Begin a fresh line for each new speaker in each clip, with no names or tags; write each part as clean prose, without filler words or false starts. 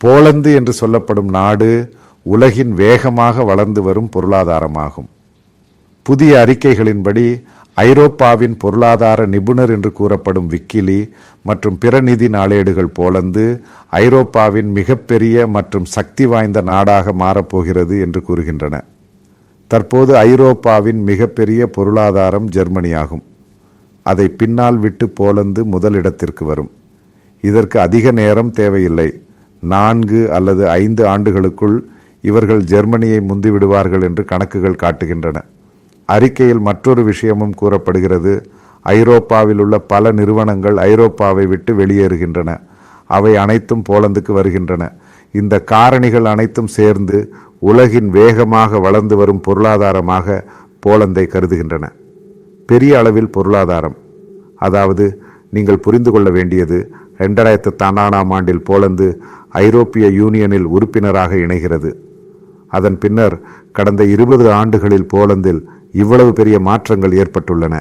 Poland என்று சொல்லப்படும் நாடு உலகின் வேகமாக வளர்ந்து வரும் பொருளாதாரமாகும். புதிய அறிக்கைகளின்படி ஐரோப்பாவின் பொருளாதார நிபுணர் என்று கூறப்படும் விக்கிலி மற்றும் பிற நிதி நாளேடுகள் போலந்து ஐரோப்பாவின் மிகப்பெரிய மற்றும் சக்தி வாய்ந்த நாடாக மாறப்போகிறது என்று கூறுகின்றன. தற்போது ஐரோப்பாவின் மிகப்பெரிய பொருளாதாரம் ஜெர்மனியாகும். அதை பின்னால் விட்டு போலந்து முதலிடத்திற்கு வரும். இதற்கு அதிக நேரம் தேவையில்லை. 4 அல்லது 5 ஆண்டுகளுக்குள் இவர்கள் ஜெர்மனியை முந்திவிடுவார்கள் என்று கணக்குகள் காட்டுகின்றன. அறிக்கையில் மற்றொரு விஷயமும் கூறப்படுகிறது. ஐரோப்பாவில் உள்ள பல நிறுவனங்கள் ஐரோப்பாவை விட்டு வெளியேறுகின்றன. அவை அனைத்தும் போலந்துக்கு வருகின்றன. இந்த காரணிகள் அனைத்தும் சேர்ந்து உலகின் வேகமாக வளர்ந்து வரும் பொருளாதாரமாக போலந்தை கருதுகின்றன. பெரிய அளவில் பொருளாதாரம், அதாவது நீங்கள் புரிந்து கொள்ள வேண்டியது 2012ஆம் ஆண்டில் போலந்து ஐரோப்பிய யூனியனில் உறுப்பினராக இணைகிறது. அதன் பின்னர் கடந்த 20 ஆண்டுகளில் போலந்தில் இவ்வளவு பெரிய மாற்றங்கள் ஏற்பட்டுள்ளன.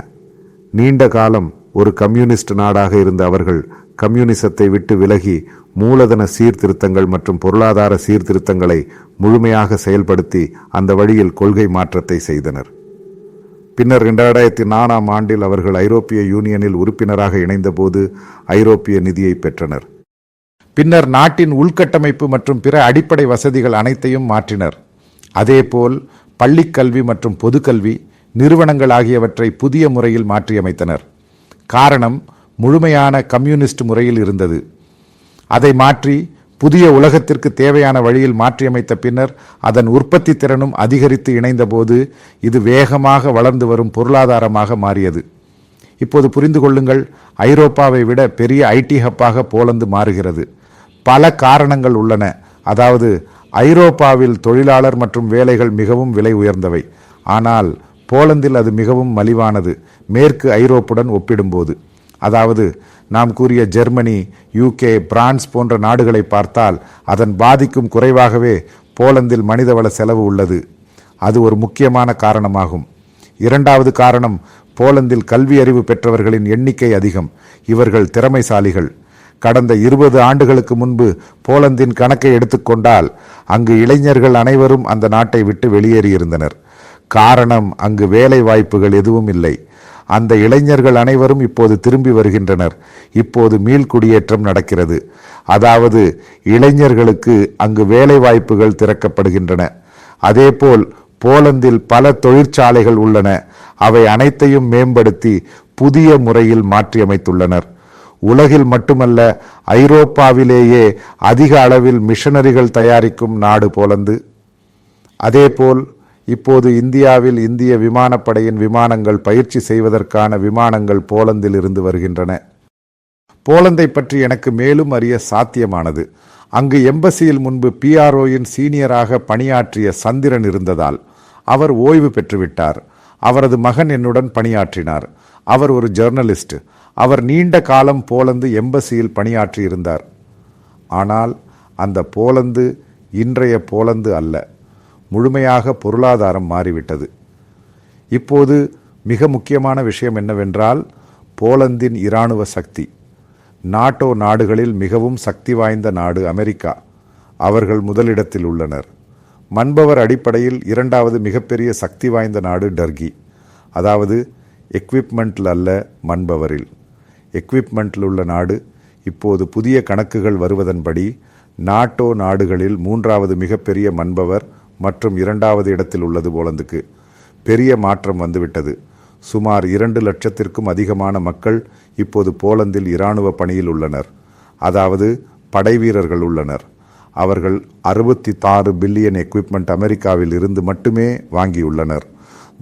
நீண்ட காலம் ஒரு கம்யூனிஸ்ட் நாடாக இருந்த அவர்கள் கம்யூனிசத்தை விட்டு விலகி மூலதன சீர்திருத்தங்கள் மற்றும் பொருளாதார சீர்திருத்தங்களை முழுமையாக செயல்படுத்தி அந்த வழியில் கொள்கை மாற்றத்தை செய்தனர். பின்னர் 2004ஆம் ஆண்டில் அவர்கள் ஐரோப்பிய யூனியனில் உறுப்பினராக இணைந்தபோது ஐரோப்பிய நிதியை பெற்றனர். பின்னர் நாட்டின் உள்கட்டமைப்பு மற்றும் பிற அடிப்படை வசதிகள் அனைத்தையும் மாற்றினர். அதேபோல் பள்ளிக்கல்வி மற்றும் பொதுக்கல்வி, நிறுவனங்கள் ஆகியவற்றை புதிய முறையில் மாற்றியமைத்தனர். காரணம், முழுமையான கம்யூனிஸ்ட் முறையில் இருந்தது. அதை மாற்றி புதிய உலகத்திற்கு தேவையான வழியில் மாற்றியமைத்த பின்னர் அதன் உற்பத்தி திறனும் அதிகரித்து இணைந்தபோது இது வேகமாக வளர்ந்து வரும் பொருளாதாரமாக மாறியது. இப்போது புரிந்து கொள்ளுங்கள், ஐரோப்பாவை விட பெரிய ஐடி ஹப்பாக போலந்து மாறுகிறது. பல காரணங்கள் உள்ளன. அதாவது ஐரோப்பாவில் தொழிலாளர் மற்றும் வேலைகள் மிகவும் விலை உயர்ந்தவை. ஆனால் போலந்தில் அது மிகவும் மலிவானது மேற்கு ஐரோப்புடன் ஒப்பிடும்போது. அதாவது நாம் கூறிய ஜெர்மனி, UK, பிரான்ஸ் போன்ற நாடுகளை பார்த்தால் அதன் பாதிக்கும் குறைவாகவே போலந்தில் மனிதவள செலவு உள்ளது. அது ஒரு முக்கியமான காரணமாகும். இரண்டாவது காரணம், போலந்தில் கல்வி அறிவு பெற்றவர்களின் எண்ணிக்கை அதிகம். இவர்கள் திறமைசாலிகள். கடந்த 20 ஆண்டுகளுக்கு முன்பு போலந்தின் கணக்கை எடுத்துக்கொண்டால் அங்கு இளைஞர்கள் அனைவரும் அந்த நாட்டை விட்டு வெளியேறியிருந்தனர். காரணம், அங்கு வேலை வாய்ப்புகள் எதுவும் இல்லை. அந்த இளைஞர்கள் அனைவரும் இப்போது திரும்பி வருகின்றனர். இப்போது மீள்குடியேற்றம் நடக்கிறது. அதாவது இளைஞர்களுக்கு அங்கு வேலை வாய்ப்புகள் திறக்கப்படுகின்றன. அதேபோல் போலந்தில் பல தொழிற்சாலைகள் உள்ளன. அவை அனைத்தையும் மேம்படுத்தி புதிய முறையில் மாற்றியமைத்துள்ளனர். உலகில் மட்டுமல்ல, ஐரோப்பாவிலேயே அதிக அளவில் மிஷனரிகள் தயாரிக்கும் நாடு போலந்து. அதேபோல் இப்போது இந்தியாவில் இந்திய விமானப்படையின் விமானங்கள் பயிற்சி செய்வதற்கான விமானங்கள் போலந்தில் இருந்து வருகின்றன. போலந்தை பற்றி எனக்கு மேலும் அறிய சாத்தியமானது. அங்கு எம்பசியில் முன்பு PROயின் சீனியராக பணியாற்றிய சந்திரன் இருந்ததால். அவர் ஓய்வு பெற்றுவிட்டார். அவரது மகன் என்னுடன் பணியாற்றினார். அவர் ஒரு ஜெர்னலிஸ்ட். அவர் நீண்ட காலம் போலந்து எம்பசியில் பணியாற்றியிருந்தார். ஆனால் அந்த போலந்து இன்றைய போலந்து அல்ல. முழுமையாக பொருளாதாரம் மாறிவிட்டது. இப்போது மிக முக்கியமான விஷயம் என்னவென்றால், போலந்தின் இராணுவ சக்தி. நாட்டோ நாடுகளில் மிகவும் சக்தி வாய்ந்த நாடு அமெரிக்கா. அவர்கள் முதலிடத்தில் உள்ளனர். மன்பவர் அடிப்படையில் 2வது மிகப்பெரிய சக்தி வாய்ந்த நாடு டர்கி. அதாவது எக்விப்மெண்ட்டில் அல்ல, மன்பவரில். எக்விப்மெண்ட்டில் உள்ள நாடு. இப்போது புதிய கணக்குகள் வருவதன்படி நாட்டோ நாடுகளில் 3வது மிகப்பெரிய மன்பவர் மற்றும் 2வது இடத்தில் உள்ளது போலந்துக்கு. பெரிய மாற்றம் வந்துவிட்டது. சுமார் 2 லட்சத்திற்கும் அதிகமான மக்கள் இப்போது போலந்தில் இராணுவ பணியில் உள்ளனர். அதாவது படை வீரர்கள் உள்ளனர். அவர்கள் 66 பில்லியன் எக்விப்மெண்ட் அமெரிக்காவில் இருந்து மட்டுமே வாங்கியுள்ளனர்.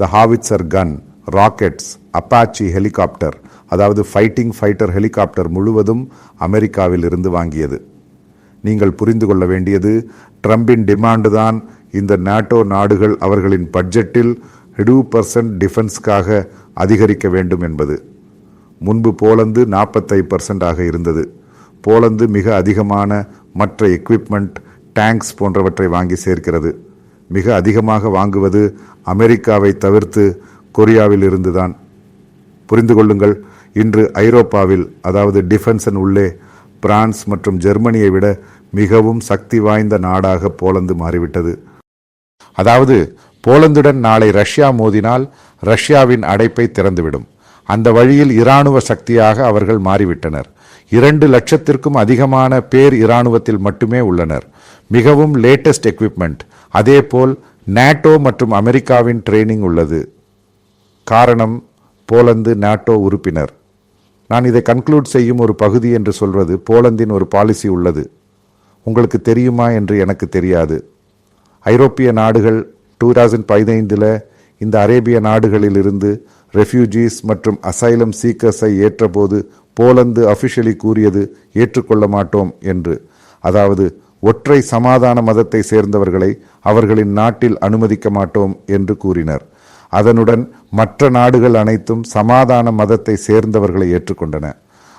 த ஹாவிட்சர் கன், ராக்கெட்ஸ், அப்பாச்சி ஹெலிகாப்டர், அதாவது ஃபைட்டிங் ஃபைட்டர் ஹெலிகாப்டர் முழுவதும் அமெரிக்காவில் இருந்து வாங்கியது. நீங்கள் புரிந்து கொள்ள வேண்டியது, ட்ரம்பின் டிமாண்டு தான் இந்த நாட்டோ நாடுகள் அவர்களின் பட்ஜெட்டில் 20% டிஃபென்ஸ்க்காக அதிகரிக்க வேண்டும் என்பது. முன்பு போலந்து 45% இருந்தது. போலந்து மிக அதிகமான மற்ற எக்விப்மெண்ட், டேங்க்ஸ் போன்றவற்றை வாங்கி சேர்க்கிறது. மிக அதிகமாக வாங்குவது அமெரிக்காவை தவிர்த்து கொரியாவில் இருந்துதான். புரிந்து கொள்ளுங்கள், இன்று ஐரோப்பாவில், அதாவது டிஃபென்ஸின் உள்ளே பிரான்ஸ் மற்றும் ஜெர்மனியை விட மிகவும் சக்தி வாய்ந்த நாடாக போலந்து மாறிவிட்டது. அதாவது போலந்துடன் நாளை ரஷ்யா மோதினால் ரஷ்யாவின் அடைப்பை திறந்துவிடும். அந்த வழியில் இராணுவ சக்தியாக அவர்கள் மாறிவிட்டனர். 2 லட்சத்திற்கும் அதிகமான பேர் இராணுவத்தில் மட்டுமே உள்ளனர். மிகவும் லேட்டஸ்ட் எக்விப்மெண்ட். அதேபோல் நேட்டோ மற்றும் அமெரிக்காவின் ட்ரெயினிங் உள்ளது. காரணம், போலந்து நேட்டோ உறுப்பினர். நான் இதை கன்க்ளூட் செய்யும் ஒரு பகுதி என்று சொல்வது, போலந்தின் ஒரு பாலிசி உள்ளது. உங்களுக்கு தெரியுமா என்று எனக்கு தெரியாது. ஐரோப்பிய நாடுகள் 2015 இந்த அரேபிய நாடுகளில் இருந்து ரெஃப்யூஜிஸ் மற்றும் அசைலம் சீக்கர்ஸை ஏற்றபோது போலந்து அபிஷியலி கூறியது ஏற்றுக்கொள்ள மாட்டோம் என்று. அதாவது ஒற்றை சமாதான மதத்தை சேர்ந்தவர்களை அவர்களின் நாட்டில் அனுமதிக்க மாட்டோம் என்று கூறினர். அதனுடன் மற்ற நாடுகள் அனைத்தும் சமாதான மதத்தை சேர்ந்தவர்களை ஏற்றுக்கொண்டன.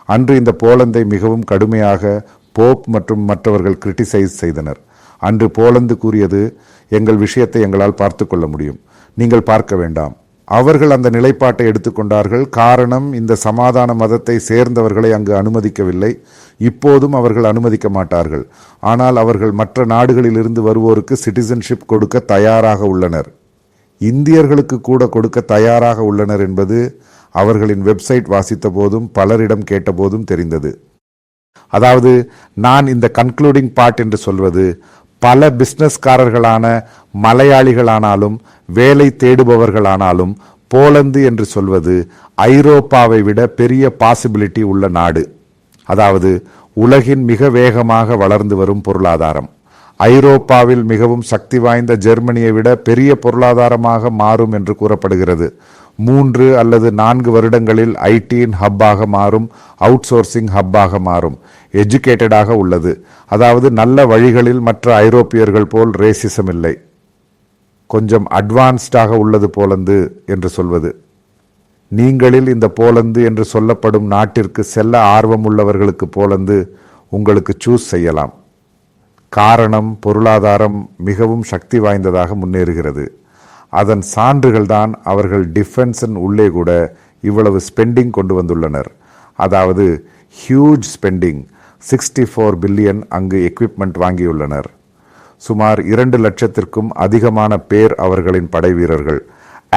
அன்று இந்த போலந்தை மிகவும் கடுமையாக போப் மற்றும் மற்றவர்கள் கிரிட்டிசைஸ் செய்தனர். அன்று போலந்து கூறியது, எங்கள் விஷயத்தை எங்களால் பார்த்து கொள்ள முடியும், நீங்கள் பார்க்க வேண்டாம். அவர்கள் அந்த நிலைப்பாட்டை எடுத்துக்கொண்டார்கள். காரணம், இந்த சமாதான மதத்தை சேர்ந்தவர்களை அங்கு அனுமதிக்கவில்லை. இப்போதும் அவர்கள் அனுமதிக்க மாட்டார்கள். ஆனால் அவர்கள் மற்ற நாடுகளில் இருந்து வருவோருக்கு சிட்டிசன்ஷிப் கொடுக்க தயாராக உள்ளனர். இந்தியர்களுக்கு கூட கொடுக்க தயாராக உள்ளனர் என்பது அவர்களின் வெப்சைட் வாசித்த போதும் பலரிடம் கேட்டபோதும் தெரிந்தது. அதாவது நான் இந்த கன்க்ளூடிங் பார்ட் என்று சொல்வது, பல பிசினஸ்காரர்களான மலையாளிகளானாலும் வேலை தேடுபவர்களானாலும் போலந்து என்று சொல்வது ஐரோப்பாவை விட பெரிய பாசிபிலிட்டி உள்ள நாடு. அதாவது உலகின் மிக வேகமாக வளர்ந்து வரும் பொருளாதாரம். ஐரோப்பாவில் மிகவும் சக்தி வாய்ந்த ஜெர்மனியை விட பெரிய பொருளாதாரமாக மாறும் என்று கூறப்படுகிறது. 3 அல்லது 4 வருடங்களில் ஐடியின் ஹப்பாக மாறும், அவுட் சோர்சிங் ஹப்பாக மாறும். எஜுகேட்டடாக உள்ளது. அதாவது நல்ல வழிகளில் மற்ற ஐரோப்பியர்கள் போல் ரேசிசம் இல்லை. கொஞ்சம் அட்வான்ஸ்டாக உள்ளது போலந்து என்று சொல்வது. நீங்களில் இந்த போலந்து என்று சொல்லப்படும் நாட்டிற்கு செல்ல ஆர்வம் உள்ளவர்களுக்கு போலந்து உங்களுக்கு சூஸ் செய்யலாம். காரணம், பொருளாதாரம் மிகவும் சக்தி வாய்ந்ததாக முன்னேறுகிறது. அதன் சான்றுகள்தான் அவர்கள் டிஃபென்ஸின் உள்ளே கூட இவ்வளவு ஸ்பெண்டிங் கொண்டு வந்துள்ளனர். அதாவது ஹியூஜ் ஸ்பெண்டிங். 64 பில்லியன் அங்கு எக்விப்மெண்ட் வாங்கியுள்ளனர். சுமார் 2 லட்சத்திற்கும் அதிகமான பேர் அவர்களின் படை வீரர்கள்.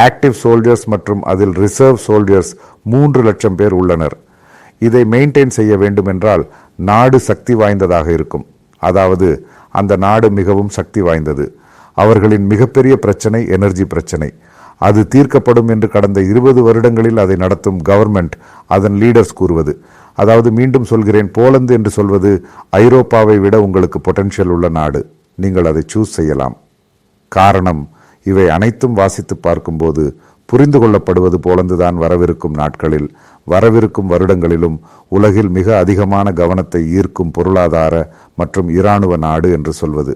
ஆக்டிவ் சோல்ஜர்ஸ் மற்றும் அதில் ரிசர்வ் சோல்ஜர்ஸ் 3 லட்சம் பேர் உள்ளனர். இதை மெயின்டைன் செய்ய வேண்டும் என்றால் நாடு சக்தி வாய்ந்ததாக இருக்கும். அதாவது அந்த நாடு மிகவும் சக்தி வாய்ந்தது. அவர்களின் மிகப்பெரிய பிரச்சனை எனர்ஜி பிரச்சனை. அது தீர்க்கப்படும் என்று கடந்த 20 வருடங்களில் அதை நடத்தும் கவர்மெண்ட், அதன் லீடர்ஸ் கூறுவது. அதாவது மீண்டும் சொல்கிறேன், போலந்து என்று சொல்வது ஐரோப்பாவை விட உங்களுக்கு பொட்டென்ஷியல் உள்ள நாடு. நீங்கள் அதை சூஸ் செய்யலாம். காரணம், இவை அனைத்தும் வாசித்து பார்க்கும்போது புரிந்து கொள்ளப்படுவது போலந்துதான் வரவிருக்கும் நாட்களில், வரவிருக்கும் வருடங்களிலும் உலகில் மிக அதிகமான கவனத்தை ஈர்க்கும் பொருளாதார மற்றும் இராணுவ நாடு என்று சொல்வது.